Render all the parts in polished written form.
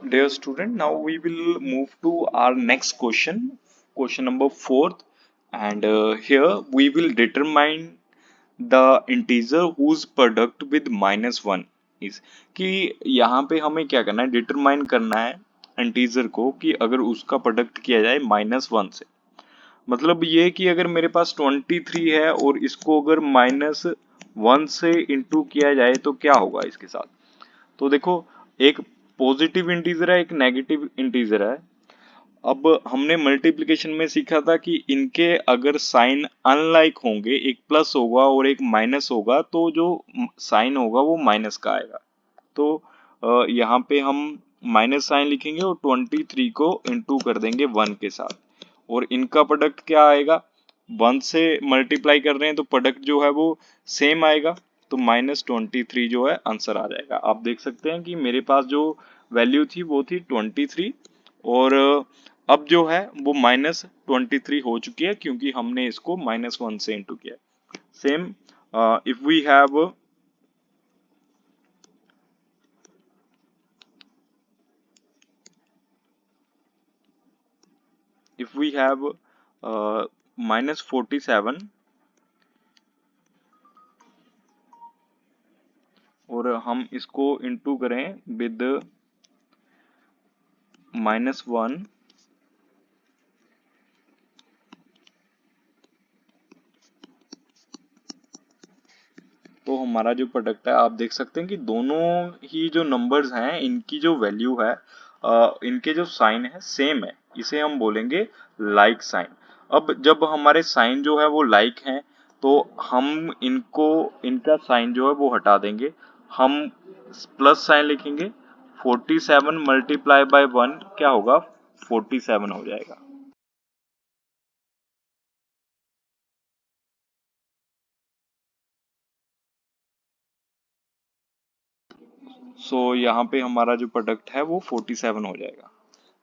Dear student, now we will move to our next question, question number fourth, and here we will determine the integer whose product with -1 is कि यहाँ पे हमें क्या करना है, determine करना है इंटीजर को कि अगर उसका प्रोडक्ट किया जाए -1 से। मतलब ये कि अगर मेरे पास 23 है और इसको अगर -1 से इंटू किया जाए तो क्या होगा इसके साथ। तो देखो, एक पॉजिटिव इंटीजर है, एक नेगेटिव इंटीजर है। अब हमने मल्टीप्लिकेशन में सीखा था कि इनके अगर साइन अनलाइक होंगे, एक प्लस होगा और एक माइनस होगा, तो जो साइन होगा वो माइनस का आएगा। तो यहाँ पे हम माइनस साइन लिखेंगे और 23 को इंटू कर देंगे 1 के साथ, और इनका प्रोडक्ट क्या आएगा, 1 से मल्टीप्लाई कर रहे हैं तो प्रोडक्ट जो है वो सेम आएगा। तो -23 जो है आंसर आ जाएगा। आप देख सकते हैं कि मेरे पास जो वैल्यू थी वो थी 23, और अब जो है वो -23 हो चुकी है क्योंकि हमने इसको -1 से इंटू किया। Same if we have if we have -47 और हम इसको इंटू करें विद -1, तो हमारा जो प्रोडक्ट है आप देख सकते हैं कि दोनों ही जो नंबर्स हैं इनकी जो वैल्यू है, इनके जो साइन है सेम है। इसे हम बोलेंगे लाइक साइन। अब जब हमारे साइन जो है वो लाइक हैं तो हम इनको, इनका साइन जो है वो हटा देंगे। हम प्लस साइन लिखेंगे। 47 मल्टीप्लाई बाय 1 क्या होगा, 47 हो जाएगा। सो यहाँ पे हमारा जो प्रोडक्ट है वो 47 हो जाएगा।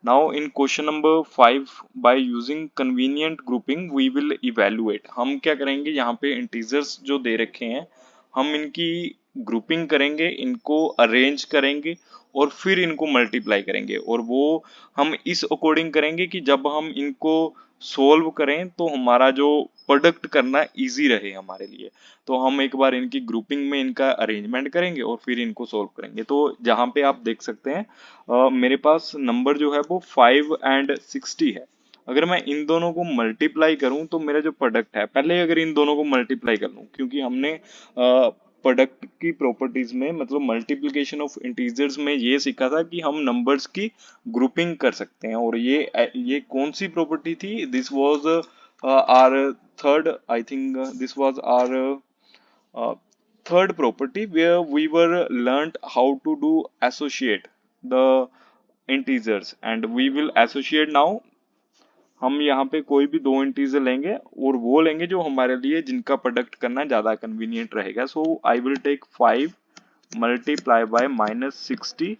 Now in question number 5, by using convenient grouping we will evaluate. हम क्या करेंगे, यहाँ पे इंटीजर्स जो दे रखे हैं हम इनकी ग्रुपिंग करेंगे, इनको अरेंज करेंगे और फिर इनको मल्टीप्लाई करेंगे, और वो हम इस अकॉर्डिंग करेंगे कि जब हम इनको सोल्व करें तो हमारा जो प्रोडक्ट करना इजी रहे हमारे लिए। तो हम एक बार इनकी ग्रुपिंग में इनका अरेंजमेंट करेंगे और फिर इनको सोल्व करेंगे। तो जहाँ पे आप देख सकते हैं मेरे पास नंबर जो है वो 5 एंड 60 है। अगर मैं इन दोनों को मल्टीप्लाई करूं तो मेरा जो प्रोडक्ट है, पहले अगर इन दोनों को मल्टीप्लाई कर लूं, क्योंकि हमने प्रोडक्ट की प्रॉपर्टीज में मतलब मल्टीप्लिकेशन ऑफ इंटीजर्स में ये सीखा था कि हम नंबर्स की ग्रुपिंग कर सकते हैं। और ये कौन सी प्रॉपर्टी थी, this was our third, I think this was our third property where we were learned how to do associate the integers, and we will associate now। हम यहाँ पे कोई भी दो इंटीजर लेंगे और वो लेंगे जो हमारे लिए जिनका प्रोडक्ट करना ज्यादा कन्वीनियंट रहेगा। So I will take 5 multiply by -60।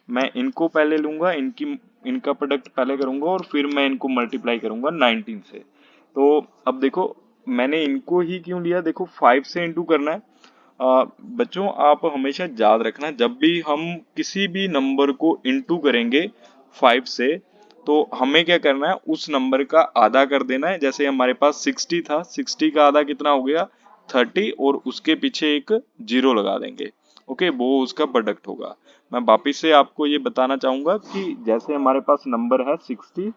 मैं इनको पहले लूंगा, इनका प्रोडक्ट पहले करूंगा और फिर मैं इनको मल्टीप्लाई करूंगा 19 से। तो अब देखो, मैंने इनको ही क्यों लिया, देखो 5 से इंटू करना है। बच्चों आप हमेशा याद रखना, जब भी हम किसी भी नंबर को इंटू करेंगे 5 से तो हमें क्या करना है, उस नंबर का आधा कर देना है। जैसे हमारे पास 60 था, 60 का आधा कितना हो गया, 30, और उसके पीछे एक जीरो लगा देंगे। ओके, वो उसका प्रोडक्ट होगा। मैं वापिस से आपको ये बताना चाहूंगा कि जैसे हमारे पास नंबर है 60,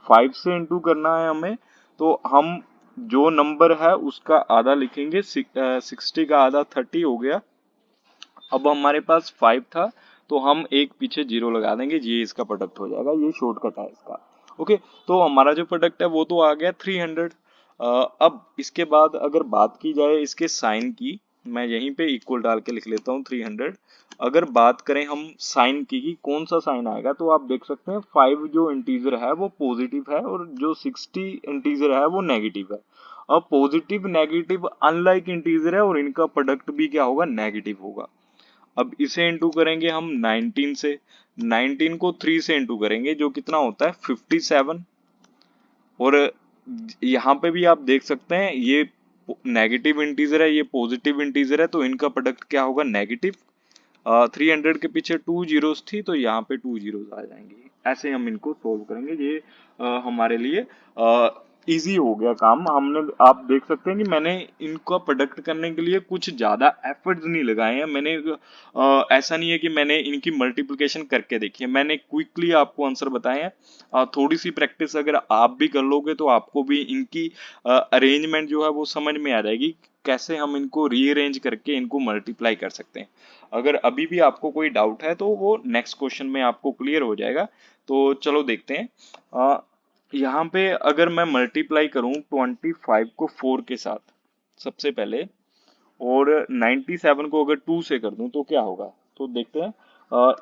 5 से इंटू करना है हमें, तो हम जो नंबर है उसका आधा लिखेंगे। 60 का आधा 30 हो गया। अब हमारे पास 5 था तो हम एक पीछे जीरो लगा देंगे, ये इसका प्रोडक्ट हो जाएगा। ये शॉर्टकट है इसका। ओके, तो हमारा जो प्रोडक्ट है वो तो आ गया 300। अब इसके बाद अगर बात की जाए इसके साइन की, मैं यहीं पे इक्वल डाल के लिख लेता हूँ 300। अगर बात करें हम साइन की कि कौन सा साइन आएगा, तो आप देख सकते हैं 5 जो इंटीजर है वो पॉजिटिव है और जो 60 इंटीजर है वो नेगेटिव है। अब पॉजिटिव नेगेटिव अनलाइक इंटीजर है और इनका प्रोडक्ट भी क्या होगा, नेगेटिव होगा। अब इसे इंटू करेंगे हम 19 से, 19 को 3 से इंटू करेंगे जो कितना होता है 57। और यहाँ पे भी आप देख सकते हैं ये नेगेटिव इंटीजर है, ये पॉजिटिव इंटीजर है, तो इनका प्रोडक्ट क्या होगा, नेगेटिव। 300 के पीछे 2 जीरोस थी तो यहाँ पे 2 जीरोस आ जाएंगे। ऐसे हम इनको सोल्व करेंगे। ये हमारे लिए इजी हो गया काम। हमने, आप देख सकते हैं कि मैंने इनका प्रोडक्ट करने के लिए कुछ ज्यादा एफर्ट्स नहीं लगाए हैं। मैंने ऐसा नहीं है कि मैंने इनकी मल्टीप्लिकेशन करके देखी है, मैंने क्विकली आपको आंसर बताए हैं। थोड़ी सी प्रैक्टिस अगर आप भी कर लोगे तो आपको भी इनकी अरेंजमेंट जो है वो समझ में आ जाएगी, कैसे हम इनको रीअरेंज करके इनको मल्टीप्लाई कर सकते हैं। अगर अभी भी आपको कोई डाउट है तो वो नेक्स्ट क्वेश्चन में आपको क्लियर हो जाएगा। तो चलो देखते हैं। यहाँ पे अगर मैं मल्टीप्लाई करूं 25 को 4 के साथ सबसे पहले, और 97 को अगर 2 से कर दूं तो क्या होगा, तो देखते हैं।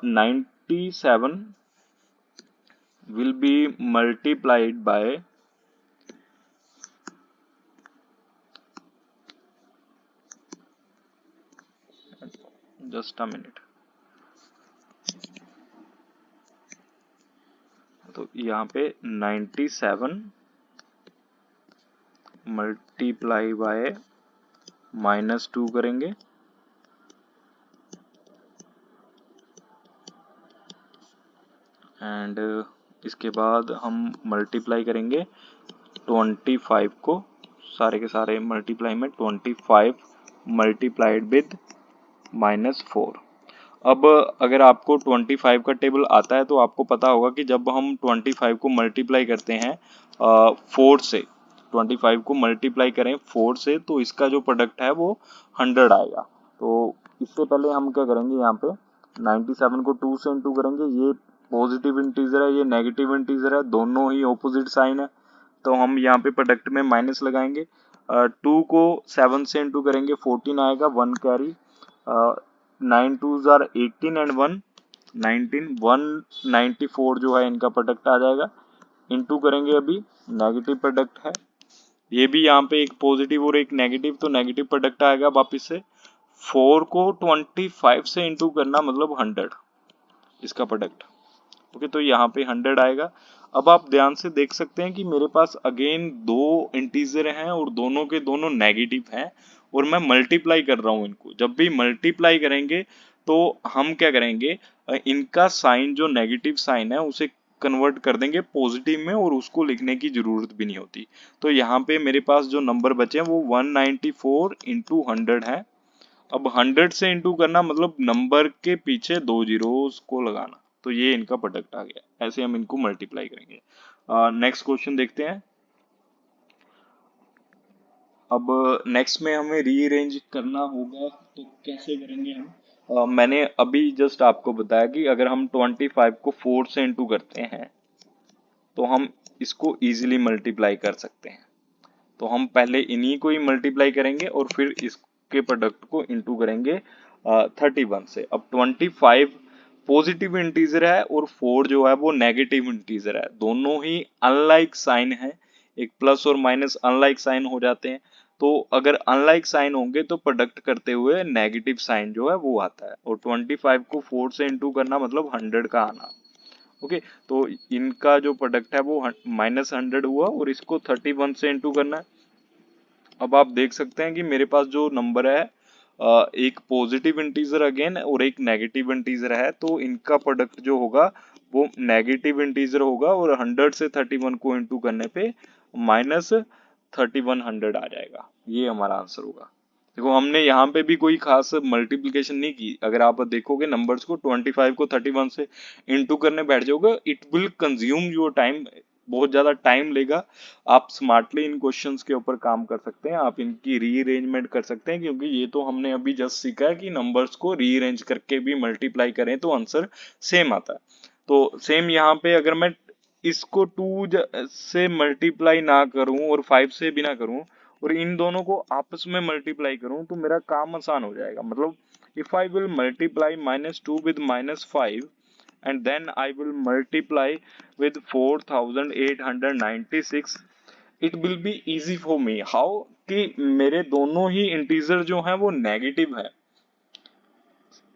97 will be multiplied by, just a minute, तो यहाँ पे 97 मल्टीप्लाई बाय -2 करेंगे, एंड इसके बाद हम मल्टीप्लाई करेंगे 25 को, सारे के सारे मल्टीप्लाई में 25 मल्टीप्लाइड विद -4। अब अगर आपको 25 का टेबल आता है तो आपको पता होगा कि जब हम 25 को मल्टीप्लाई करते हैं 4 से, 25 को मल्टीप्लाई करें 4 से तो इसका जो प्रोडक्ट है वो 100 आएगा। तो इससे पहले हम क्या करेंगे, यहाँ पे 97 को 2 से इंटू करेंगे। ये पॉजिटिव इंटीजर है, ये नेगेटिव इंटीजर है, दोनों ही ऑपोजिट साइन है, तो हम यहाँ पे प्रोडक्ट में माइनस लगाएंगे। 2 को 7 से इंटू करेंगे 14 आएगा, 1 कैरी, 9 2s आर 18 एंड 1 19, 194 जो है इनका प्रोडक्ट आ जाएगा। इंटू करेंगे, अभी नेगेटिव प्रोडक्ट है, ये भी यहाँ पे एक पॉजिटिव और एक नेगेटिव, तो नेगेटिव प्रोडक्ट आएगा वापिस से। 4 को 25 से इंटू करना मतलब 100 इसका प्रोडक्ट। ओके, तो यहाँ पे 100 आएगा। अब आप ध्यान से देख सकते हैं कि मेरे पास अगेन दो इंटीजर हैं और दोनों के दोनों नेगेटिव हैं, और मैं मल्टीप्लाई कर रहा हूं इनको। जब भी मल्टीप्लाई करेंगे तो हम क्या करेंगे, इनका साइन जो नेगेटिव साइन है उसे कन्वर्ट कर देंगे पॉजिटिव में, और उसको लिखने की जरूरत भी नहीं होती। तो यहाँ पे मेरे पास जो नंबर बचे हैं वो 194 इंटू 100 है। अब 100 से इंटू करना मतलब नंबर के पीछे 2 जीरोस को लगाना, तो ये इनका प्रोडक्ट आ गया। ऐसे हम इनको मल्टीप्लाई करेंगे। नेक्स्ट क्वेश्चन देखते हैं। अब नेक्स्ट में हमें रीअरेंज करना होगा, तो कैसे करेंगे हम। मैंने अभी जस्ट आपको बताया कि अगर हम 25 को 4 से इंटू करते हैं तो हम इसको इजीली मल्टीप्लाई कर सकते हैं। तो हम पहले इन्हीं को ही मल्टीप्लाई करेंगे और फिर इसके प्रोडक्ट को इंटू करेंगे 31 से। अब 25 पॉजिटिव इंटीजर है और 4 जो है वो नेगेटिव इंटीजर है, दोनों ही अनलाइक साइन है, एक प्लस और माइनस अनलाइक साइन हो जाते हैं। तो अगर अनलाइक साइन होंगे तो प्रोडक्ट करते हुए नेगेटिव साइन जो है वो आता है, और 25 को 4 से इंटू करना मतलब 100 का आना। ओके, तो इनका जो प्रोडक्ट है वो -100 हुआ, और इसको 31 से इंटू करना है। अब आप देख सकते हैं कि मेरे पास जो नंबर है एक पॉजिटिव इंटीजर अगेन और एक नेगेटिव इंटीजर है, तो इनका प्रोडक्ट जो होगा वो नेगेटिव इंटीजर होगा, और 100 से 31 को इंटू करने पे -3100 आ जाएगा। ये हमारा आंसर होगा। देखो, हमने यहाँ पे भी कोई खास मल्टीप्लिकेशन नहीं की। अगर आप देखोगे नंबर्स को 25 को 31 से इंटू करने बैठ जाओगे, it will consume your time, बहुत ज्यादा टाइम लेगा। आप स्मार्टली इन क्वेश्चंस के ऊपर काम कर सकते हैं, आप इनकी रीअरेंजमेंट कर सकते हैं, क्योंकि ये तो हमने अभी जस्ट सीखा है कि नंबर्स को रीअरेंज करके भी मल्टीप्लाई करें तो आंसर सेम आता है। तो सेम यहाँ पे अगर मैं इसको 2 से मल्टीप्लाई ना करूं और 5 से भी ना करूं, और इन दोनों को आपस में मल्टीप्लाई करूं, तो मेरा काम आसान हो जाएगा। मतलब if I will multiply -2 with -5 and then I will multiply with 4896, it will be easy for me। how कि मेरे दोनों ही इंटीजर जो हैं वो नेगेटिव है,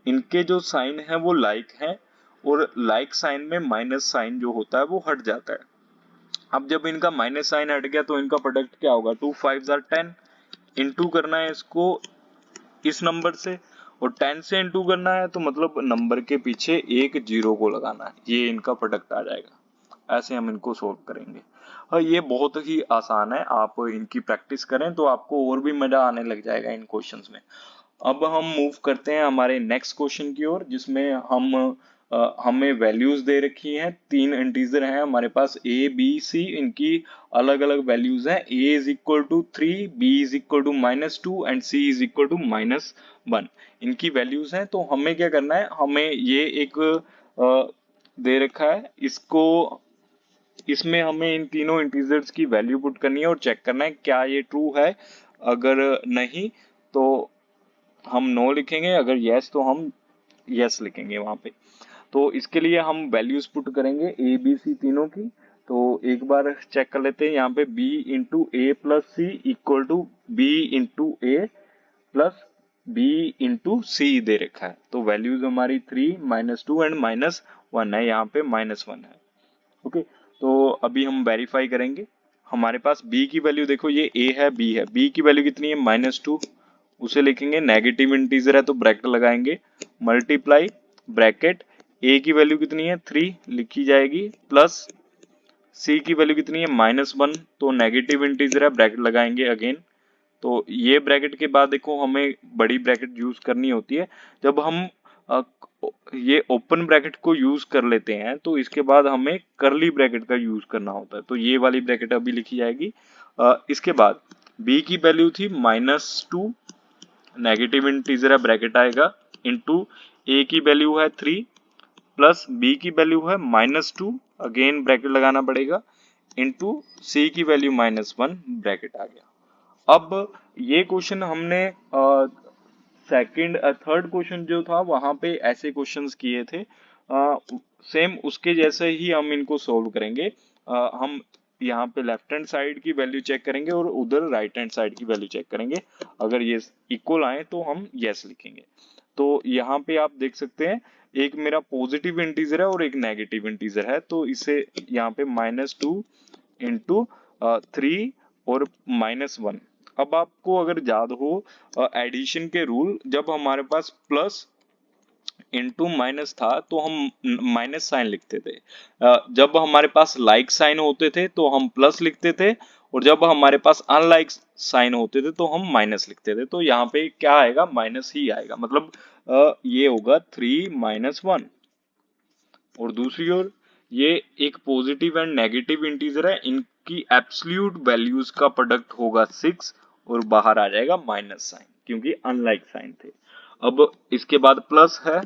इनके जो साइन है वो लाइक है, और लाइक साइन में माइनस साइन जो होता है वो हट जाता है। अब जब इनका माइनस साइन हट गया तो इनका प्रोडक्ट क्या होगा, 2 5s are 10, इंटू करना है इसको इस नंबर से, और 10 से इंटू करना है तो मतलब नंबर के पीछे एक जीरो को लगाना है, ये इनका प्रोडक्ट आ जाएगा। ऐसे हम इनको सोल्व करेंगे। हाँ, ये बहुत ही आसान है, आप इनकी प्रैक्टिस करें तो आपको और भी मजा आने लग जाएगा इन क्वेश्चंस में। अब हम मूव करते हैं हमारे नेक्स्ट क्वेश्चन की ओर, जिसमें हमें वैल्यूज दे रखी हैं, तीन इंटीजर हैं हमारे पास ए बी सी, इनकी अलग अलग वैल्यूज हैं। A is equal to 3, B is equal to -2 and C is equal to -1, इनकी वैल्यूज हैं। तो हमें क्या करना है, हमें ये एक दे रखा है, इसको इसमें हमें इन तीनों इंटीजर्स की वैल्यू पुट करनी है और चेक करना है क्या ये ट्रू है। अगर नहीं तो हम नो लिखेंगे, अगर यस तो हम यस लिखेंगे वहां पे। तो इसके लिए हम वैल्यूज पुट करेंगे ए बी सी तीनों की। तो एक बार चेक कर लेते हैं, यहाँ पे b into A plus C equal to B into A plus B into C दे रखा है। तो वैल्यूज हमारी 3, -2 एंड -1 है, यहाँ पे -1 है। ओके, तो अभी हम वेरीफाई करेंगे। हमारे पास b की वैल्यू देखो, ये a है b है, b की वैल्यू कितनी है -2, उसे लिखेंगे, नेगेटिव इंटीजर है तो ब्रैकेट लगाएंगे, मल्टीप्लाई ब्रैकेट a की वैल्यू कितनी है 3 लिखी जाएगी, प्लस c की वैल्यू कितनी है -1, तो नेगेटिव इंटीजर है ब्रैकेट लगाएंगे अगेन। तो ये ब्रैकेट के बाद देखो हमें बड़ी ब्रैकेट यूज करनी होती है। जब हम अ, ये ओपन ब्रैकेट को यूज कर लेते हैं तो इसके बाद हमें करली ब्रैकेट का यूज करना होता है। तो ये वाली ब्रैकेट अभी लिखी जाएगी। इसके बाद b की वैल्यू थी -2, नेगेटिव इंटीजर है ब्रैकेट आएगा, इंटू a की वैल्यू है 3 प्लस b की वैल्यू है -2, अगेन ब्रैकेट लगाना पड़ेगा, इंटू c की वैल्यू -1, ब्रैकेट आ गया। अब ये क्वेश्चन हमने सेकंड थर्ड क्वेश्चन जो था वहां पे ऐसे क्वेश्चंस किए थे, सेम उसके जैसे ही हम इनको सोल्व करेंगे। हम यहाँ पे लेफ्ट हैंड साइड की वैल्यू चेक करेंगे और उधर राइट हैंड साइड की वैल्यू चेक करेंगे। अगर ये इक्वल आए तो हम यस लिखेंगे। तो यहाँ पे आप देख सकते हैं, एक मेरा पॉजिटिव इंटीजर है और एक नेगेटिव इंटीजर है, तो इसे यहाँ पे -2 इंटू 3 और -1। अब आपको अगर याद हो एडिशन के रूल, जब हमारे पास प्लस इंटू माइनस था तो हम माइनस साइन लिखते थे, जब हमारे पास लाइक साइन होते थे तो हम प्लस लिखते थे, और जब हमारे पास अनलाइक साइन होते थे तो हम माइनस लिखते थे। तो यहाँ पे क्या आएगा, माइनस ही आएगा, मतलब ये होगा 3 - 1। और दूसरी ओर ये एक पॉजिटिव एंड नेगेटिव इंटीजर है, इनकी एब्सोल्यूट वैल्यूज का प्रोडक्ट होगा 6 और बाहर आ जाएगा माइनस साइन, क्योंकि अनलाइक साइन थे। अब इसके बाद प्लस है।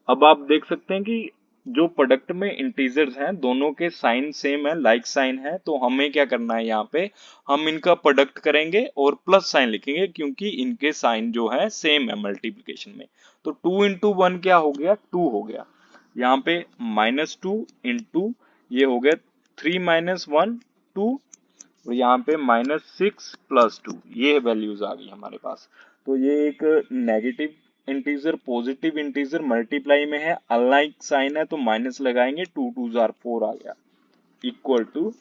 अब आप देख सकते हैं कि जो प्रोडक्ट में इंटीजर्स हैं दोनों के साइन सेम है, लाइक साइन है, तो हमें क्या करना है, यहाँ पे हम इनका प्रोडक्ट करेंगे और प्लस साइन लिखेंगे, क्योंकि इनके साइन जो है सेम है मल्टीप्लिकेशन में। तो 2 इंटू 1 क्या हो गया, 2 हो गया। यहाँ पे -2 इंटू ये हो गया 3 - 1 2, और यहाँ पे -6 + 2, ये वैल्यूज आ गई हमारे पास। तो ये एक negative integer positive integer multiply में है, अनलाइक साइन है तो माइनस लगाएंगे, 2 2 जार 4 आ गया, इक्वल टू।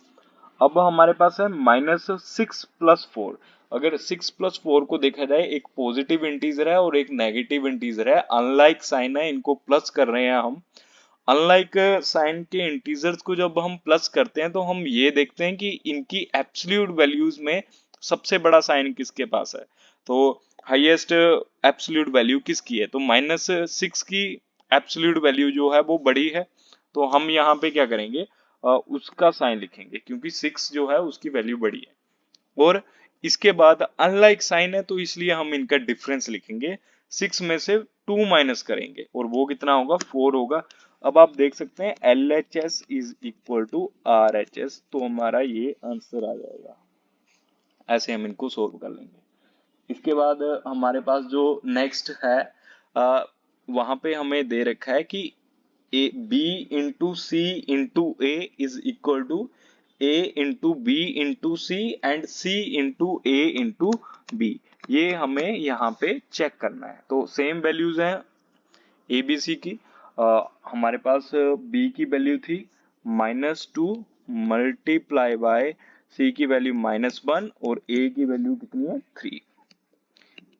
अब हमारे पास है -6 + 4। अगर 6 + 4 को देखा जाए, एक पॉजिटिव इंटीजर है और एक नेगेटिव इंटीजर है, अनलाइक साइन है, इनको प्लस कर रहे हैं हम। अनलाइक साइन के इंटीजर्स को जब हम प्लस करते हैं तो हम ये देखते हैं कि इनकी एब्सोल्यूट वैल्यूज में सबसे बड़ा साइन किसके पास है, तो हाईएस्ट एब्सोल्यूट वैल्यू किसकी है, तो -6 की एब्सोल्यूट वैल्यू जो है वो बड़ी है। तो हम यहाँ पे क्या करेंगे, उसका साइन लिखेंगे, क्योंकि 6 जो है उसकी वैल्यू बड़ी है। और इसके बाद अनलाइक साइन है तो इसलिए हम इनका डिफरेंस लिखेंगे, 6 में से 2 माइनस करेंगे और वो कितना होगा, 4 होगा। अब आप देख सकते हैं LHS is equal to RHS, तो हमारा ये आंसर आ जाएगा। ऐसे हम इनको सोल्व कर लेंगे। इसके बाद हमारे पास जो नेक्स्ट है, वहां पे हमें दे रखा है कि B into C into A is equal to A into B into C and C into A into B. ये हमें यहाँ पे चेक करना है। तो सेम वैल्यूज हैं ABC की। हमारे पास B की वैल्यू थी -2 मल्टीप्लाई बाय C की वैल्यू -1 और A की वैल्यू कितनी है 3,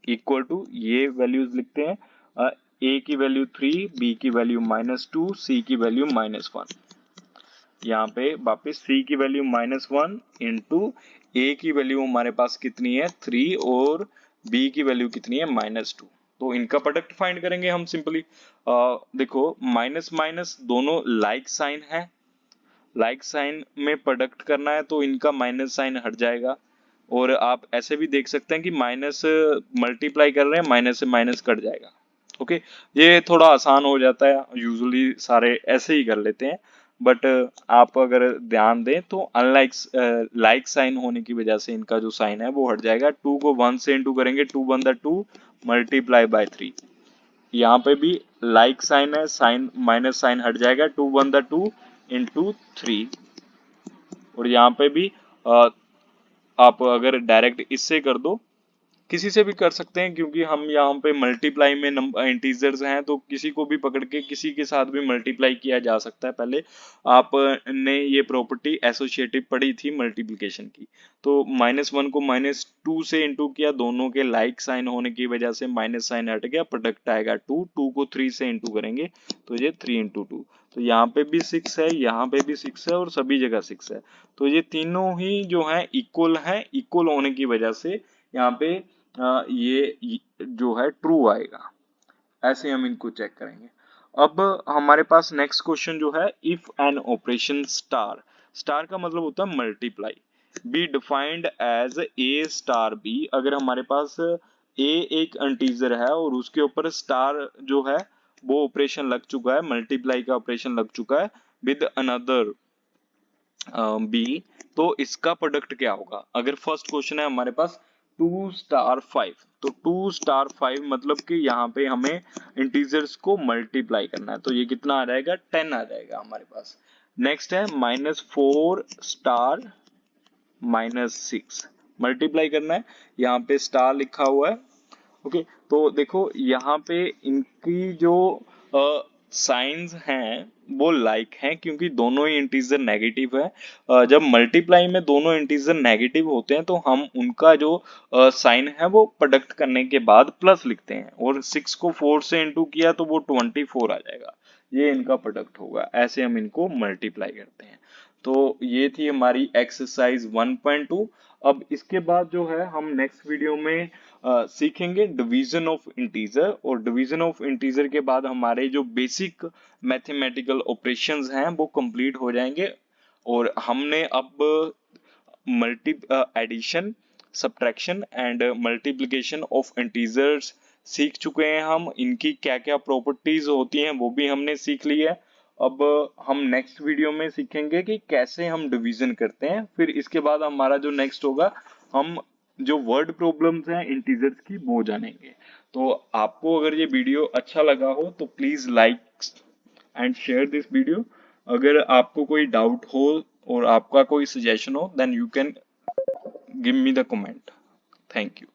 इक्वल टू, ये वैल्यूज लिखते हैं। ए की वैल्यू 3, बी की वैल्यू -2, सी की वैल्यू -1। यहाँ पे वापस सी की वैल्यू -1 इंटू ए की वैल्यू हमारे पास कितनी है 3 और बी की वैल्यू कितनी है -2। तो इनका प्रोडक्ट फाइंड करेंगे हम सिंपली। देखो माइनस माइनस दोनों लाइक साइन है, लाइक साइन में प्रोडक्ट करना है तो इनका माइनस साइन हट जाएगा। और आप ऐसे भी देख सकते हैं कि माइनस मल्टीप्लाई कर रहे हैं, माइनस से माइनस कट जाएगा। ओके, ये थोड़ा आसान हो जाता है, यूजुअली सारे ऐसे ही कर लेते हैं। बट आप अगर ध्यान दें तो अनलाइक लाइक साइन होने की वजह से इनका जो साइन है वो हट जाएगा। 2 को 1 से इंटू करेंगे, 2 1 2 मल्टीप्लाई बाय 3। यहाँ पे भी लाइक साइन है, साइन माइनस साइन हट जाएगा, 2 1 2 इंटू 3। और यहाँ पे भी आप अगर डायरेक्ट इससे कर दो, किसी से भी कर सकते हैं, क्योंकि हम यहाँ पे मल्टीप्लाई में इंटीजर्स हैं तो किसी को भी पकड़ के किसी के साथ भी मल्टीप्लाई किया जा सकता है। पहले आपने ये प्रॉपर्टी एसोसिएटिव पढ़ी थी मल्टीप्लिकेशन की। तो -1 को -2 से इंटू किया, दोनों के लाइक साइन होने की वजह से माइनस साइन हट गया, प्रोडक्ट आएगा 2। 2 को 3 से इंटू करेंगे तो ये 3 इंटू 2। तो यहाँ पे भी 6 है, यहाँ पे भी 6 है और सभी जगह 6 है। तो ये तीनों ही जो है इक्वल है, इक्वल होने की वजह से यहाँ पे ये जो है ट्रू आएगा। ऐसे हम इनको चेक करेंगे। अब हमारे पास नेक्स्ट क्वेश्चन जो है, if an operation star, star का मतलब होता है multiply, be defined as A star B. अगर हमारे पास ए एक इंटीजर है और उसके ऊपर स्टार जो है वो ऑपरेशन लग चुका है, मल्टीप्लाई का ऑपरेशन लग चुका है विद अनदर बी, तो इसका प्रोडक्ट क्या होगा। अगर फर्स्ट क्वेश्चन है हमारे पास 2 स्टार 5, तो 2 स्टार 5 मतलब कि यहाँ पे हमें इंटीजर्स को मल्टीप्लाई करना है, तो ये कितना आ जाएगा 10 आ जाएगा हमारे पास। नेक्स्ट है -4 स्टार -6, मल्टीप्लाई करना है, यहाँ पे स्टार लिखा हुआ है। ओके, तो देखो यहाँ पे इनकी जो साइंस हैं वो लाइक हैं, क्योंकि दोनों ही इंटीजर नेगेटिव है। जब मल्टीप्लाई में दोनों इंटीजर नेगेटिव होते हैं तो हम उनका जो साइन है वो प्रोडक्ट करने के बाद प्लस लिखते हैं, और 6 को 4 से इंटू किया तो वो 24 आ जाएगा, ये इनका प्रोडक्ट होगा। ऐसे हम इनको मल्टीप्लाई करते हैं। तो ये थी हमारी एक्सरसाइज 1.2। अब इसके बाद जो है हम नेक्स्ट वीडियो में सीखेंगे डिवीजन ऑफ इंटीजर, और डिवीजन ऑफ इंटीजर के बाद हमारे जो बेसिक मैथमेटिकल ऑपरेशंस हैं वो कंप्लीट हो जाएंगे। और हमने अब multi addition, subtraction and multiplication of integers सीख चुके हैं। हम इनकी क्या क्या प्रॉपर्टीज होती हैं वो भी हमने सीख ली है। अब हम नेक्स्ट वीडियो में सीखेंगे कि कैसे हम डिवीजन करते हैं। फिर इसके बाद हमारा जो नेक्स्ट होगा, हम जो वर्ड प्रॉब्लम्स हैं इंटीजर्स की वो जानेंगे। तो आपको अगर ये वीडियो अच्छा लगा हो तो please like and share this video. अगर आपको कोई डाउट हो और आपका कोई सजेशन हो, then you can give me the comment. Thank you.